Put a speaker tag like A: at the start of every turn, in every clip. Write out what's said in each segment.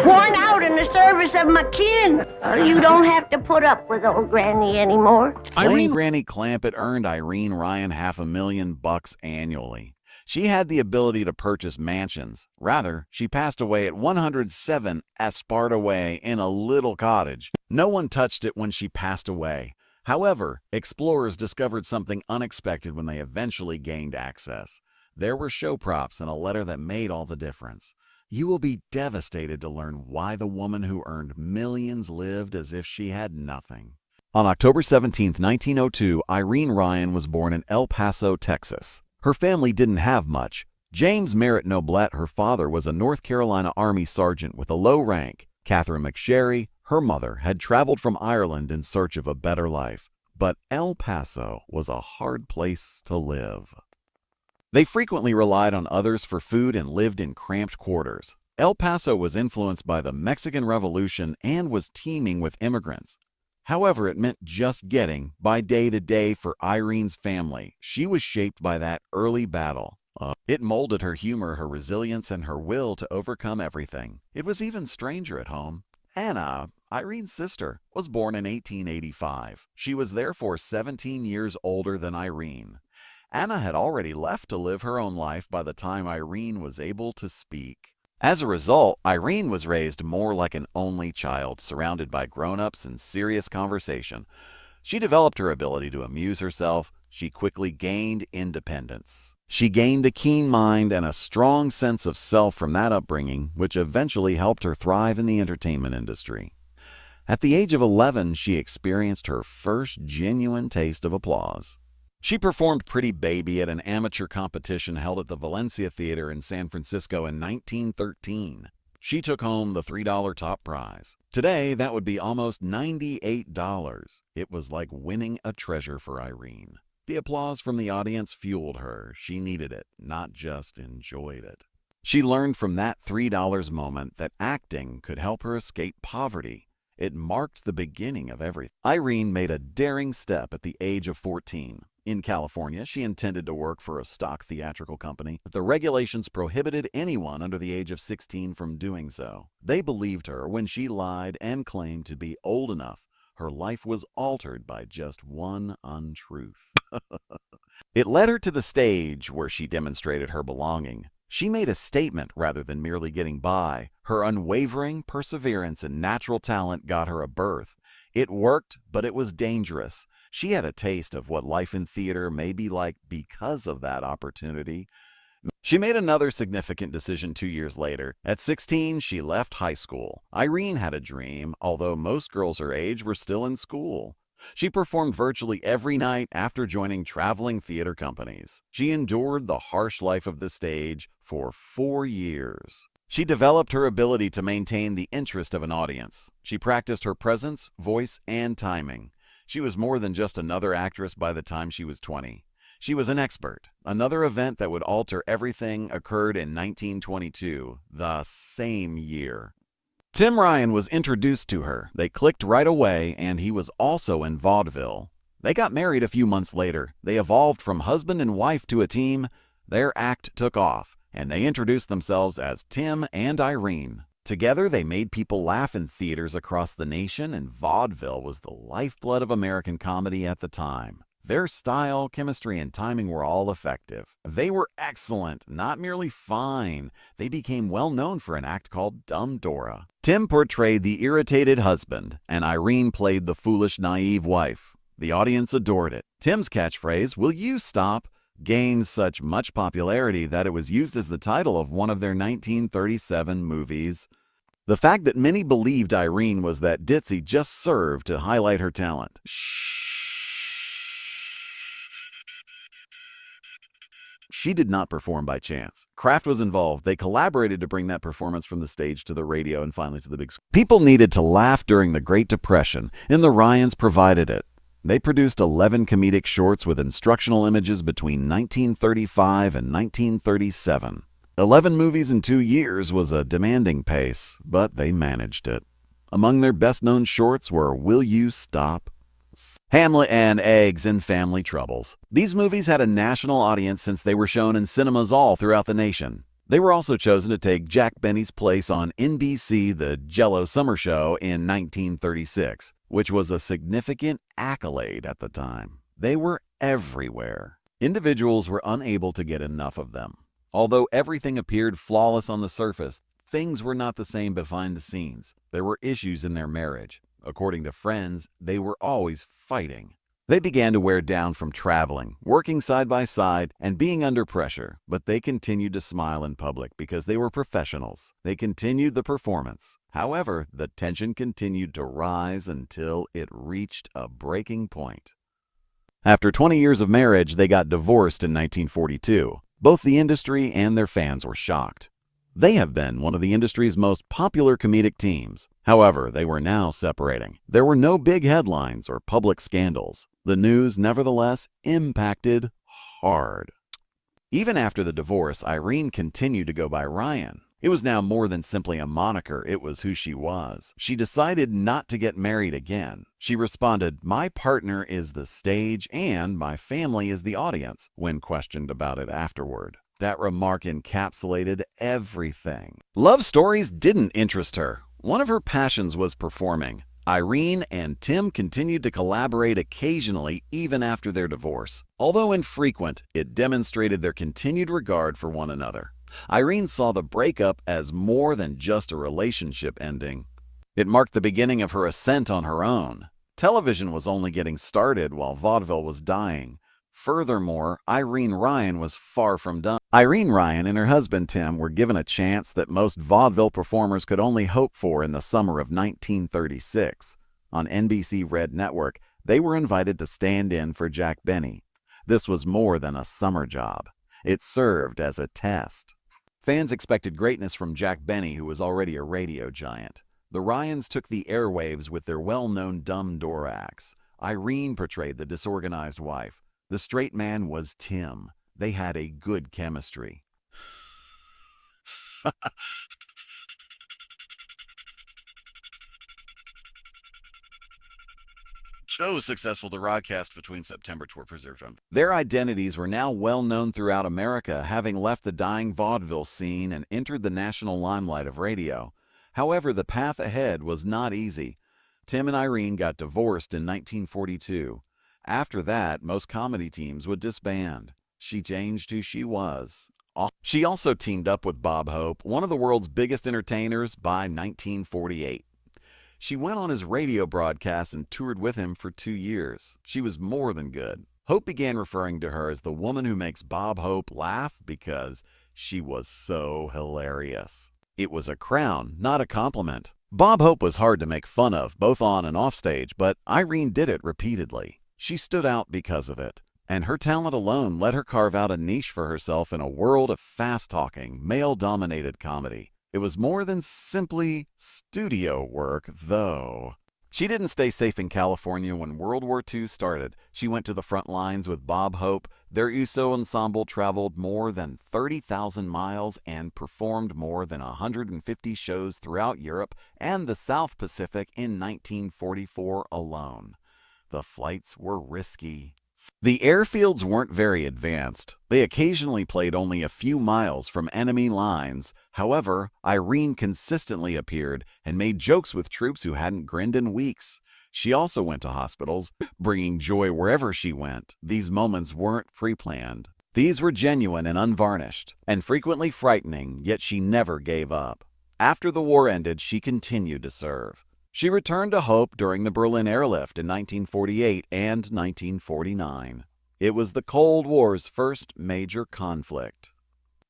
A: Worn out in the service of my kin. You don't have to put up with old Granny anymore.
B: Playing Granny Clampett earned Irene Ryan $500,000 annually. She had the ability to purchase mansions. Rather, she passed away at 107 Esparta Way in a little cottage. No one touched it when she passed away. However, explorers discovered something unexpected when they eventually gained access. There were show props and a letter that made all the difference. You will be devastated to learn why the woman who earned millions lived as if she had nothing. On October 17, 1902, Irene Ryan was born in El Paso, Texas. Her family didn't have much. James Merritt Noblette, her father, was a North Carolina Army sergeant with a low rank. Catherine McSherry, her mother, had traveled from Ireland in search of a better life. But El Paso was a hard place to live. They frequently relied on others for food and lived in cramped quarters. El Paso was influenced by the Mexican Revolution and was teeming with immigrants. However, it meant just getting by day to day for Irene's family. She was shaped by that early battle. It molded her humor, her resilience, and her will to overcome everything. It was even stranger at home. Anna, Irene's sister, was born in 1885. She was therefore 17 years older than Irene. Anna had already left to live her own life by the time Irene was able to speak. As a result, Irene was raised more like an only child, surrounded by grown-ups and serious conversation. She developed her ability to amuse herself. She quickly gained independence. She gained a keen mind and a strong sense of self from that upbringing, which eventually helped her thrive in the entertainment industry. At the age of 11, she experienced her first genuine taste of applause. She performed Pretty Baby at an amateur competition held at the Valencia Theater in San Francisco in 1913. She took home the $3 top prize. Today, that would be almost $98. It was like winning a treasure for Irene. The applause from the audience fueled her. She needed it, not just enjoyed it. She learned from that $3 moment that acting could help her escape poverty. It marked the beginning of everything. Irene made a daring step at the age of 14. In California, she intended to work for a stock theatrical company, but the regulations prohibited anyone under the age of 16 from doing so. They believed her when she lied and claimed to be old enough. Her life was altered by just one untruth. It led her to the stage where she demonstrated her belonging. She made a statement rather than merely getting by. Her unwavering perseverance and natural talent got her a berth. It worked, but it was dangerous. She had a taste of what life in theater may be like because of that opportunity. She made another significant decision 2 years later. At 16, she left high school. Irene had a dream, although most girls her age were still in school. She performed virtually every night after joining traveling theater companies. She endured the harsh life of the stage for 4 years. She developed her ability to maintain the interest of an audience. She practiced her presence, voice, and timing. She was more than just another actress by the time she was 20. She was an expert. Another event that would alter everything occurred in 1922, the same year. Tim Ryan was introduced to her. They clicked right away, and he was also in vaudeville. They got married a few months later. They evolved from husband and wife to a team. Their act took off, and they introduced themselves as Tim and Irene. Together, they made people laugh in theaters across the nation, and vaudeville was the lifeblood of American comedy at the time. Their style, chemistry, and timing were all effective. They were excellent, not merely fine. They became well known for an act called Dumb Dora. Tim portrayed the irritated husband, and Irene played the foolish, naive wife. The audience adored it. Tim's catchphrase, "Will you stop?" gained such much popularity that it was used as the title of one of their 1937 movies. The fact that many believed Irene was that ditzy just served to highlight her talent. She did not perform by chance. Craft was involved. They collaborated to bring that performance from the stage to the radio and finally to the big screen. People needed to laugh during the Great Depression, and the Ryans provided it. They produced 11 comedic shorts with instructional images between 1935 and 1937. 11 movies in 2 years was a demanding pace, but they managed it. Among their best-known shorts were Will You Stop?, Hamlet, and Eggs and Family Troubles. These movies had a national audience since they were shown in cinemas all throughout the nation. They were also chosen to take Jack Benny's place on NBC The Jell-O Summer Show in 1936, which was a significant accolade at the time. They were everywhere. Individuals were unable to get enough of them. Although everything appeared flawless on the surface, things were not the same behind the scenes. There were issues in their marriage. According to friends, they were always fighting. They began to wear down from traveling, working side by side, and being under pressure, but they continued to smile in public because they were professionals. They continued the performance. However, the tension continued to rise until it reached a breaking point. After 20 years of marriage, they got divorced in 1942. Both the industry and their fans were shocked. They have been one of the industry's most popular comedic teams. However, they were now separating. There were no big headlines or public scandals. The news, nevertheless, impacted hard. Even after the divorce, Irene continued to go by Ryan. It was now more than simply a moniker, it was who she was. She decided not to get married again. She responded, "My partner is the stage and my family is the audience," when questioned about it afterward. That remark encapsulated everything. Love stories didn't interest her. One of her passions was performing. Irene and Tim continued to collaborate occasionally even after their divorce. Although infrequent, it demonstrated their continued regard for one another. Irene saw the breakup as more than just a relationship ending. It marked the beginning of her ascent on her own. Television was only getting started while vaudeville was dying. Furthermore, Irene Ryan was far from done. Irene Ryan and her husband Tim were given a chance that most vaudeville performers could only hope for in the summer of 1936. On NBC Red Network, they were invited to stand in for Jack Benny. This was more than a summer job. It served as a test. Fans expected greatness from Jack Benny, who was already a radio giant. The Ryans took the airwaves with their well-known dumb door acts. Irene portrayed the disorganized wife. The straight man was Tim. They had a good chemistry. So successful the broadcast between September tour preserved on. Their identities were now well known throughout America, having left the dying vaudeville scene and entered the national limelight of radio. However, the path ahead was not easy. Tim and Irene got divorced in 1942. After that, most comedy teams would disband. She changed who she was. She also teamed up with Bob Hope, one of the world's biggest entertainers, by 1948. She went on his radio broadcasts and toured with him for 2 years. She was more than good. Hope began referring to her as the woman who makes Bob Hope laugh because she was so hilarious. It was a crown, not a compliment. Bob Hope was hard to make fun of, both on and off stage, but Irene did it repeatedly. She stood out because of it, and her talent alone let her carve out a niche for herself in a world of fast-talking, male-dominated comedy. It was more than simply studio work, though. She didn't stay safe in California when World War II started. She went to the front lines with Bob Hope. Their USO ensemble traveled more than 30,000 miles and performed more than 150 shows throughout Europe and the South Pacific in 1944 alone. The flights were risky. The airfields weren't very advanced. They occasionally played only a few miles from enemy lines. However, Irene consistently appeared and made jokes with troops who hadn't grinned in weeks. She also went to hospitals, bringing joy wherever she went. These moments weren't pre-planned. These were genuine and unvarnished, and frequently frightening, yet she never gave up. After the war ended, she continued to serve. She returned to Hope during the Berlin airlift in 1948 and 1949. It was the Cold War's first major conflict.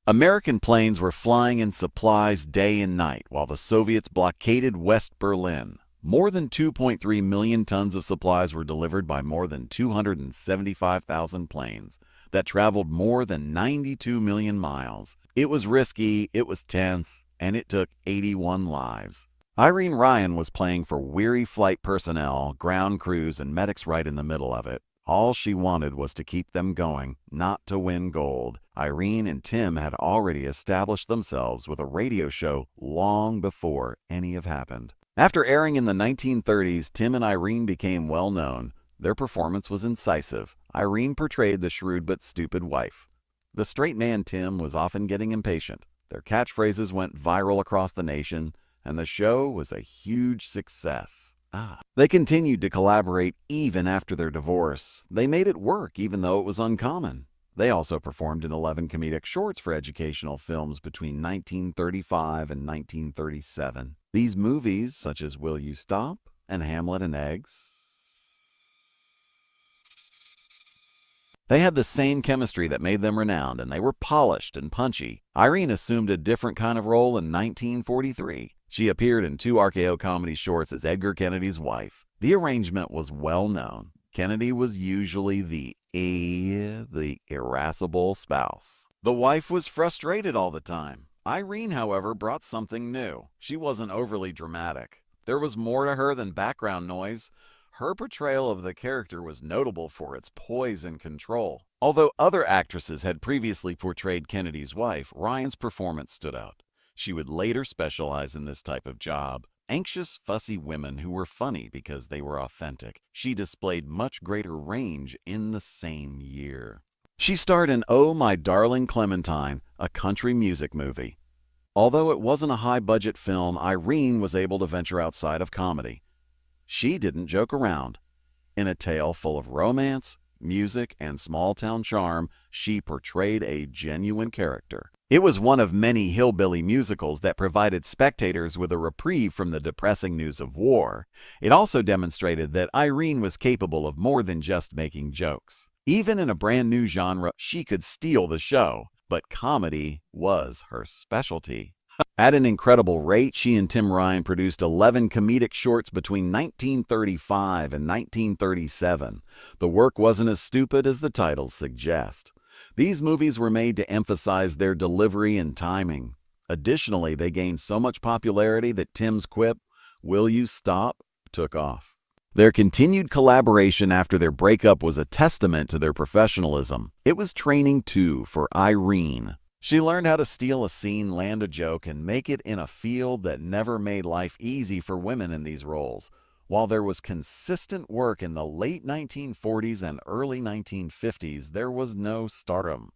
B: American planes were flying in supplies day and night while the Soviets blockaded West Berlin. More than 2.3 million tons of supplies were delivered by more than 275,000 planes that traveled more than 92 million miles. It was risky, it was tense, and it took 81 lives. Irene Ryan was playing for weary flight personnel, ground crews, and medics right in the middle of it. All she wanted was to keep them going, not to win gold. Irene and Tim had already established themselves with a radio show long before any of happened. After airing in the 1930s, Tim and Irene became well known. Their performance was incisive. Irene portrayed the shrewd but stupid wife. The straight man Tim was often getting impatient. Their catchphrases went viral across the nation, and the show was a huge success. They continued to collaborate even after their divorce. They made it work even though it was uncommon. They also performed in 11 comedic shorts for educational films between 1935 and 1937. These movies, such as Will You Stop and Hamlet and Eggs, they had the same chemistry that made them renowned, and they were polished and punchy. Irene assumed a different kind of role in 1943. She appeared in 2 RKO comedy shorts as Edgar Kennedy's wife. The arrangement was well known. Kennedy was usually the irascible spouse. The wife was frustrated all the time. Irene, however, brought something new. She wasn't overly dramatic. There was more to her than background noise. Her portrayal of the character was notable for its poise and control. Although other actresses had previously portrayed Kennedy's wife, Ryan's performance stood out. She would later specialize in this type of job. Anxious, fussy women who were funny because they were authentic. She displayed much greater range in the same year. She starred in Oh My Darling Clementine, a country music movie. Although it wasn't a high-budget film, Irene was able to venture outside of comedy. She didn't joke around. In a tale full of romance, music, and small-town charm, she portrayed a genuine character. It was one of many hillbilly musicals that provided spectators with a reprieve from the depressing news of war. It also demonstrated that Irene was capable of more than just making jokes. Even in a brand new genre, she could steal the show, but comedy was her specialty. At an incredible rate, she and Tim Ryan produced 11 comedic shorts between 1935 and 1937. The work wasn't as stupid as the titles suggest. These movies were made to emphasize their delivery and timing. Additionally, they gained so much popularity that Tim's quip, "Will you stop?" took off. Their continued collaboration after their breakup was a testament to their professionalism. It was training, too, for Irene. She learned how to steal a scene, land a joke, and make it in a field that never made life easy for women in these roles. While there was consistent work in the late 1940s and early 1950s, there was no stardom.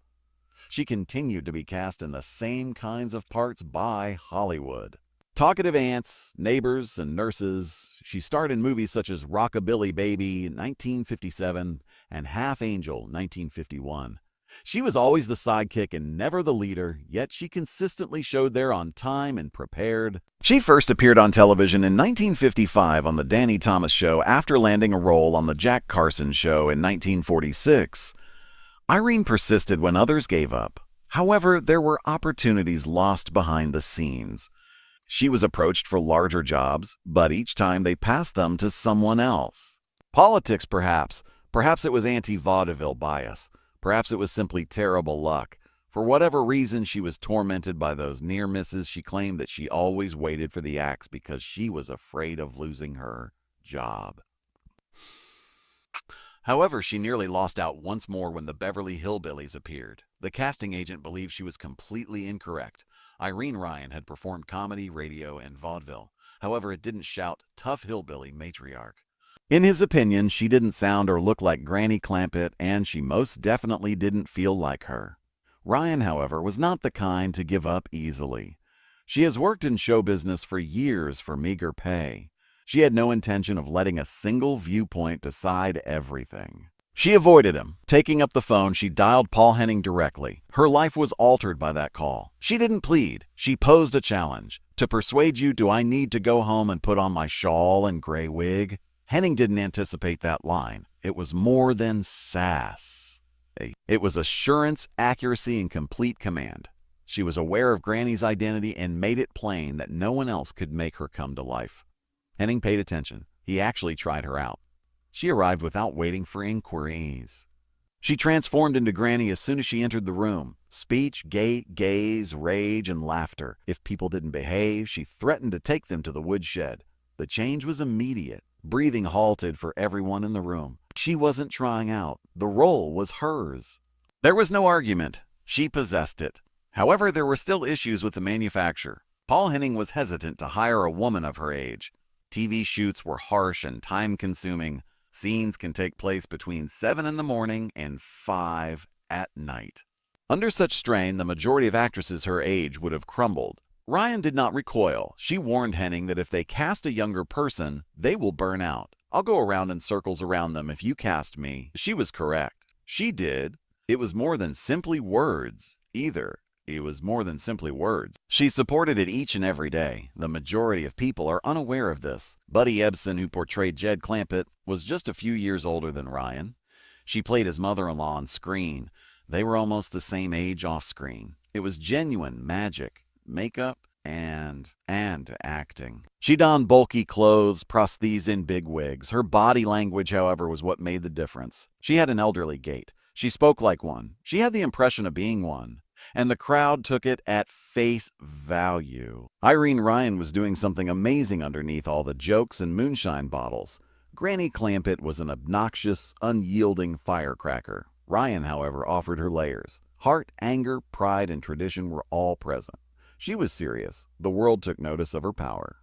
B: She continued to be cast in the same kinds of parts by Hollywood. Talkative aunts, neighbors, and nurses, she starred in movies such as Rockabilly Baby, 1957, and Half Angel, 1951. She was always the sidekick and never the leader, yet she consistently showed there on time and prepared. She first appeared on television in 1955 on The Danny Thomas Show after landing a role on The Jack Carson Show in 1946. Irene persisted when others gave up. However, there were opportunities lost behind the scenes. She was approached for larger jobs, but each time they passed them to someone else. Politics, perhaps. Perhaps it was anti-vaudeville bias. Perhaps it was simply terrible luck. For whatever reason, she was tormented by those near misses. She claimed that she always waited for the axe because she was afraid of losing her job. However, she nearly lost out once more when the Beverly Hillbillies appeared. The casting agent believed she was completely incorrect. Irene Ryan had performed comedy, radio, and vaudeville. However, it didn't shout, "Tough hillbilly matriarch." In his opinion, she didn't sound or look like Granny Clampett, and she most definitely didn't feel like her. Ryan, however, was not the kind to give up easily. She has worked in show business for years for meager pay. She had no intention of letting a single viewpoint decide everything. She avoided him. Taking up the phone, she dialed Paul Henning directly. Her life was altered by that call. She didn't plead. She posed a challenge. "To persuade you, do I need to go home and put on my shawl and gray wig?" Henning didn't anticipate that line. It was more than sass. It was assurance, accuracy, and complete command. She was aware of Granny's identity and made it plain that no one else could make her come to life. Henning paid attention. He actually tried her out. She arrived without waiting for inquiries. She transformed into Granny as soon as she entered the room. Speech, gait, gaze, rage, and laughter. If people didn't behave, she threatened to take them to the woodshed. The change was immediate. Breathing halted for everyone in the room. She wasn't trying out. The role was hers. There was no argument. She possessed it. However, there were still issues with the manufacturer. Paul Henning was hesitant to hire a woman of her age. TV shoots were harsh and time-consuming. Scenes can take place between 7 in the morning and 5 at night. Under such strain, the majority of actresses her age would have crumbled. Ryan did not recoil. She warned Henning that if they cast a younger person, they will burn out. I'll go around in circles around them if you cast me. She was correct. She did. It was more than simply words, either. It was more than simply words. She supported it each and every day. The majority of people are unaware of this. Buddy Ebsen, who portrayed Jed Clampett, was just a few years older than Ryan. She played his mother-in-law on screen. They were almost the same age off screen. It was genuine magic, makeup, and acting. She donned bulky clothes, prostheses in big wigs. Her body language, however, was what made the difference. She had an elderly gait. She spoke like one. She had the impression of being one. And the crowd took it at face value. Irene Ryan was doing something amazing underneath all the jokes and moonshine bottles. Granny Clampett was an obnoxious, unyielding firecracker. Ryan, however, offered her layers. Heart, anger, pride, and tradition were all present. She was serious. The world took notice of her power.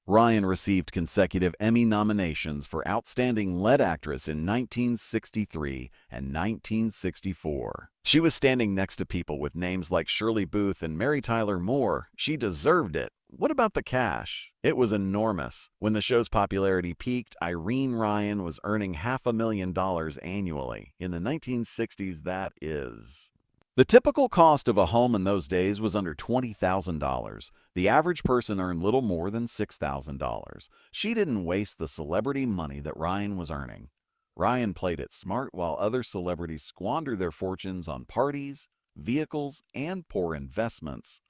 B: Ryan received consecutive Emmy nominations for Outstanding Lead Actress in 1963 and 1964. She was standing next to people with names like Shirley Booth and Mary Tyler Moore. She deserved it. What about the cash? It was enormous. When the show's popularity peaked, Irene Ryan was earning $500,000 annually. In the 1960s, that is. The typical cost of a home in those days was under $20,000. The average person earned little more than $6,000. She didn't waste the celebrity money that Ryan was earning. Ryan played it smart while other celebrities squandered their fortunes on parties, vehicles, and poor investments.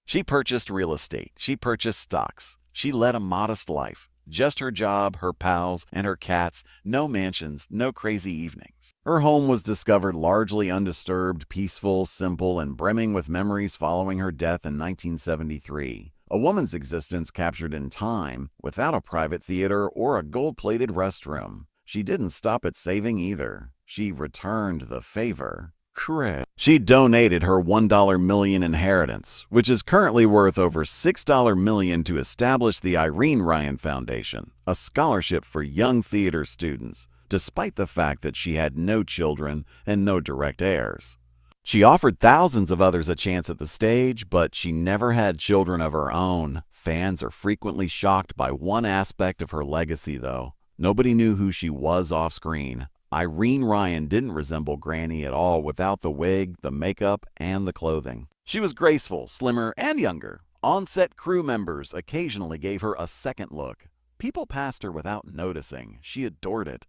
B: She purchased real estate. She purchased stocks. She led a modest life. Just her job, her pals, and her cats. No mansions, no crazy evenings. Her home was discovered largely undisturbed, peaceful, simple, and brimming with memories following her death in 1973. A woman's existence captured in time, without a private theater or a gold-plated restroom. She didn't stop at saving either. She returned the favor. Correct. She donated her $1 million inheritance, which is currently worth over $6 million, to establish the Irene Ryan Foundation, a scholarship for young theater students, despite the fact that she had no children and no direct heirs. She offered thousands of others a chance at the stage, but she never had children of her own. Fans are frequently shocked by one aspect of her legacy, though. Nobody knew who she was off screen. Irene Ryan didn't resemble Granny at all without the wig, the makeup, and the clothing. She was graceful, slimmer, and younger. On-set crew members occasionally gave her a second look. People passed her without noticing. She adored it.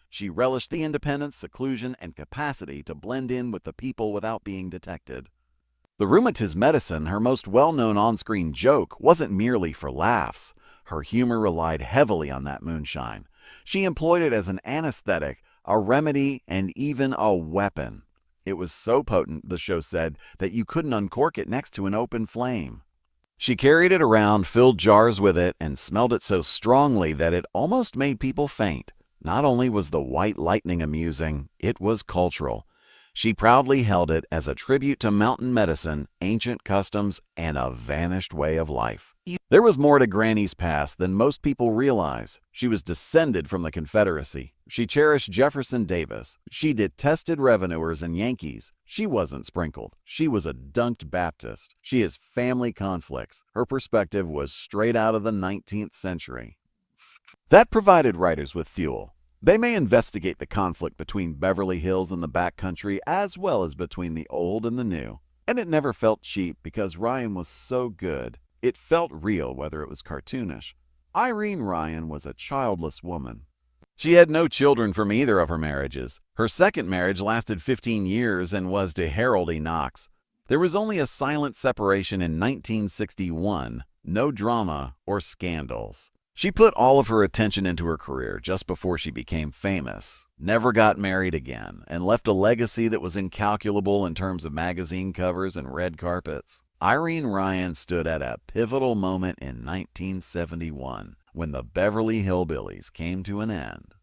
B: She relished the independence, seclusion, and capacity to blend in with the people without being detected. The rheumatism medicine, her most well-known on-screen joke, wasn't merely for laughs. Her humor relied heavily on that moonshine. She employed it as an anesthetic, a remedy, and even a weapon. It was so potent, the show said, that you couldn't uncork it next to an open flame. She carried it around, filled jars with it, and smelled it so strongly that it almost made people faint. Not only was the white lightning amusing, it was cultural. She proudly held it as a tribute to mountain medicine, ancient customs, and a vanished way of life. There was more to Granny's past than most people realize. She was descended from the Confederacy. She cherished Jefferson Davis. She detested revenuers and Yankees. She wasn't sprinkled. She was a dunked Baptist. She has family conflicts. Her perspective was straight out of the 19th century. That provided writers with fuel. They may investigate the conflict between Beverly Hills and the backcountry, as well as between the old and the new. And it never felt cheap because Ryan was so good. It felt real, whether it was cartoonish. Irene Ryan was a childless woman. She had no children from either of her marriages. Her second marriage lasted 15 years and was to Harold E. Knox. There was only a silent separation in 1961, no drama or scandals. She put all of her attention into her career just before she became famous, never got married again, and left a legacy that was incalculable in terms of magazine covers and red carpets. Irene Ryan stood at a pivotal moment in 1971 when the Beverly Hillbillies came to an end.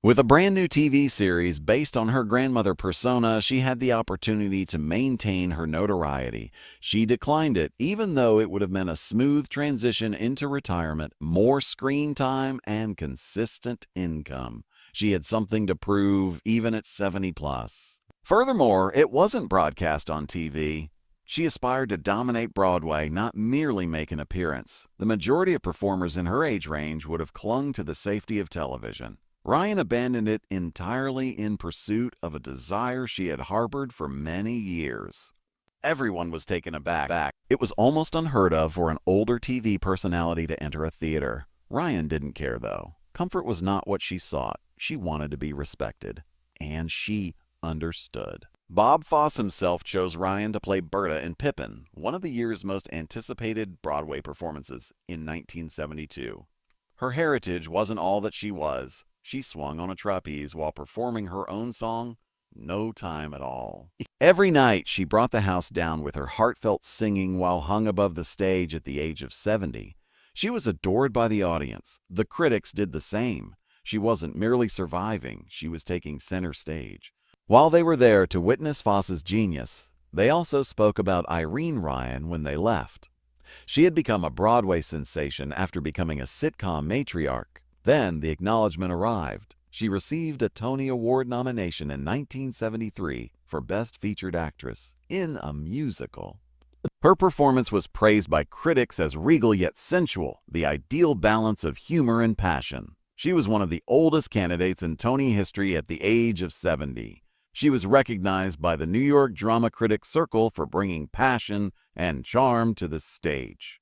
B: With a brand new TV series based on her grandmother persona, she had the opportunity to maintain her notoriety. She declined it, even though it would have meant a smooth transition into retirement, more screen time, and consistent income. She had something to prove, even at 70 plus. Furthermore, it wasn't broadcast on TV. She aspired to dominate Broadway, not merely make an appearance. The majority of performers in her age range would have clung to the safety of television. Ryan abandoned it entirely in pursuit of a desire she had harbored for many years. Everyone was taken aback. It was almost unheard of for an older TV personality to enter a theater. Ryan didn't care, though. Comfort was not what she sought. She wanted to be respected. And she understood. Bob Fosse himself chose Ryan to play Berta in Pippin, one of the year's most anticipated Broadway performances, in 1972. Her heritage wasn't all that she was. She swung on a trapeze while performing her own song, No Time at All. Every night, she brought the house down with her heartfelt singing while hung above the stage at the age of 70. She was adored by the audience. The critics did the same. She wasn't merely surviving, she was taking center stage. While they were there to witness Fosse's genius, they also spoke about Irene Ryan when they left. She had become a Broadway sensation after becoming a sitcom matriarch. Then the acknowledgement arrived. She received a Tony Award nomination in 1973 for Best Featured Actress in a musical. Her performance was praised by critics as regal yet sensual, the ideal balance of humor and passion. She was one of the oldest candidates in Tony history at the age of 70. She was recognized by the New York Drama Critics Circle for bringing passion and charm to the stage.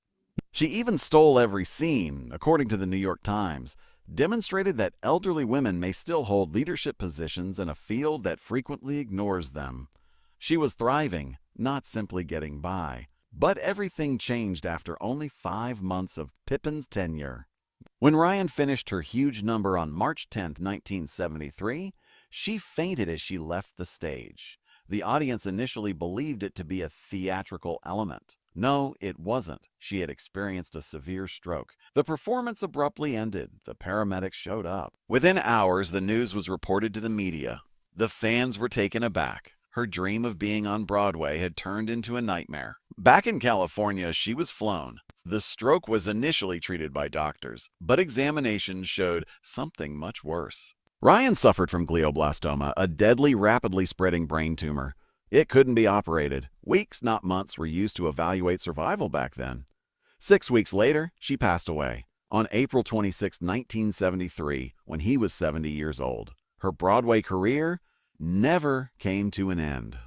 B: She even stole every scene, according to the New York Times, demonstrated that elderly women may still hold leadership positions in a field that frequently ignores them. She was thriving, not simply getting by. But everything changed after only 5 months of Pippin's tenure. When Ryan finished her huge number on March 10, 1973, she fainted as she left the stage. The audience initially believed it to be a theatrical element. No, it wasn't. She had experienced a severe stroke. The performance abruptly ended. The paramedics showed up. Within hours, the news was reported to the media. The fans were taken aback. Her dream of being on Broadway had turned into a nightmare. Back in California, she was flown. The stroke was initially treated by doctors, but examinations showed something much worse. Ryan suffered from glioblastoma, a deadly, rapidly spreading brain tumor. It couldn't be operated. Weeks, not months, were used to evaluate survival back then. 6 weeks later, she passed away on April 26, 1973, when he was 70 years old. Her Broadway career never came to an end.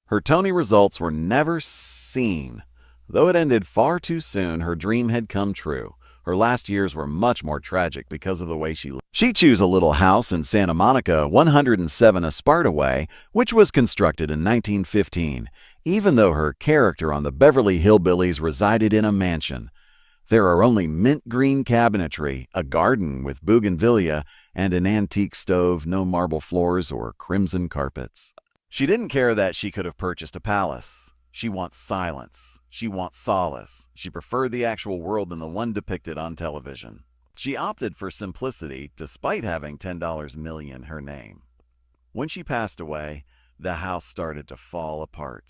B: Her Tony results were never seen. Though it ended far too soon, her dream had come true. Her last years were much more tragic because of the way she lived. She chose a little house in Santa Monica, 107 Esparta Way, which was constructed in 1915, even though her character on the Beverly Hillbillies resided in a mansion. There are only mint green cabinetry, a garden with bougainvillea, and an antique stove, no marble floors or crimson carpets. She didn't care that she could have purchased a palace. She wants silence. She wants solace. She preferred the actual world than the one depicted on television. She opted for simplicity despite having $10 million her name. When she passed away, the house started to fall apart.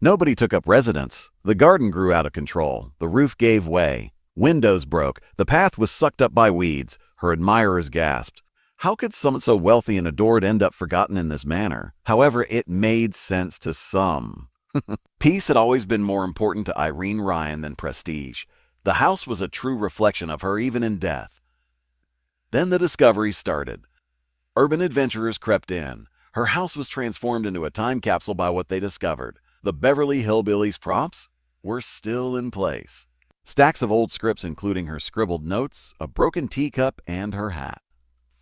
B: Nobody took up residence. The garden grew out of control. The roof gave way. Windows broke. The path was sucked up by weeds. Her admirers gasped. How could someone so wealthy and adored end up forgotten in this manner? However, it made sense to some. Peace had always been more important to Irene Ryan than prestige. The house was a true reflection of her even in death. Then the discoveries started. Urban adventurers crept in. Her house was transformed into a time capsule by what they discovered. The Beverly Hillbillies props were still in place. Stacks of old scripts including her scribbled notes, a broken teacup, and her hat.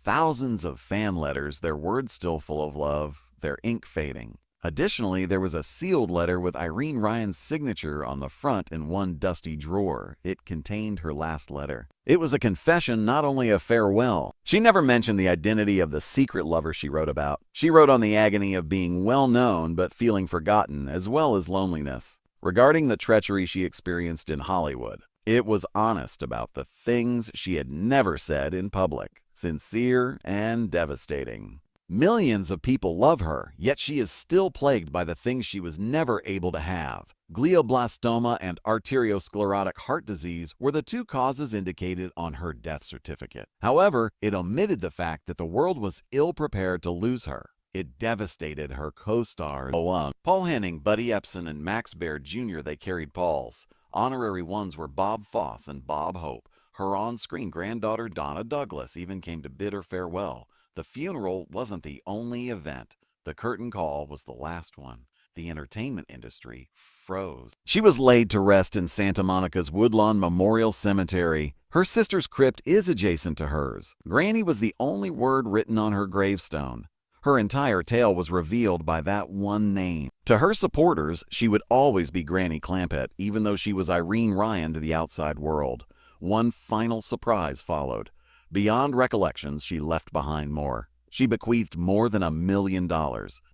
B: Thousands of fan letters, their words still full of love, their ink fading. Additionally, there was a sealed letter with Irene Ryan's signature on the front in one dusty drawer. It contained her last letter. It was a confession, not only a farewell. She never mentioned the identity of the secret lover she wrote about. She wrote on the agony of being well known but feeling forgotten, as well as loneliness. Regarding the treachery she experienced in Hollywood, it was honest about the things she had never said in public. Sincere and devastating. Millions of people love her, yet she is still plagued by the things she was never able to have. Glioblastoma and arteriosclerotic heart disease were the two causes indicated on her death certificate. However, it omitted the fact that the world was ill-prepared to lose her. It devastated her co-stars Paul Henning, Buddy Epson, and Max Baird Jr. They carried Paul's. Honorary ones were Bob Fosse and Bob Hope. Her on-screen granddaughter Donna Douglas even came to bid her farewell. The funeral wasn't the only event. The curtain call was the last one. The entertainment industry froze. She was laid to rest in Santa Monica's Woodlawn Memorial Cemetery. Her sister's crypt is adjacent to hers. Granny was the only word written on her gravestone. Her entire tale was revealed by that one name. To her supporters, she would always be Granny Clampett, even though she was Irene Ryan to the outside world. One final surprise followed. Beyond recollections, she left behind more. She bequeathed more than $1 million.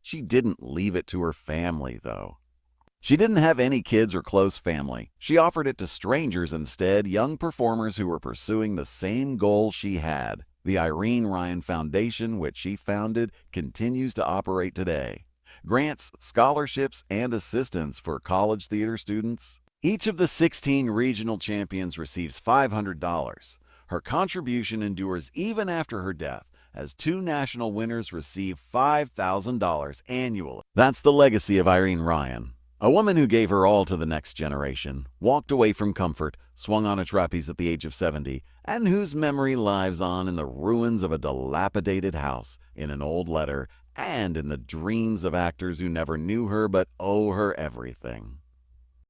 B: She didn't leave it to her family, though. She didn't have any kids or close family. She offered it to strangers instead, young performers who were pursuing the same goal she had. The Irene Ryan Foundation, which she founded, continues to operate today. Grants scholarships and assistance for college theater students. Each of the 16 regional champions receives $500. Her contribution endures even after her death, as 2 national winners receive $5,000 annually. That's the legacy of Irene Ryan. A woman who gave her all to the next generation, walked away from comfort, swung on a trapeze at the age of 70, and whose memory lives on in the ruins of a dilapidated house, in an old letter, and in the dreams of actors who never knew her but owe her everything.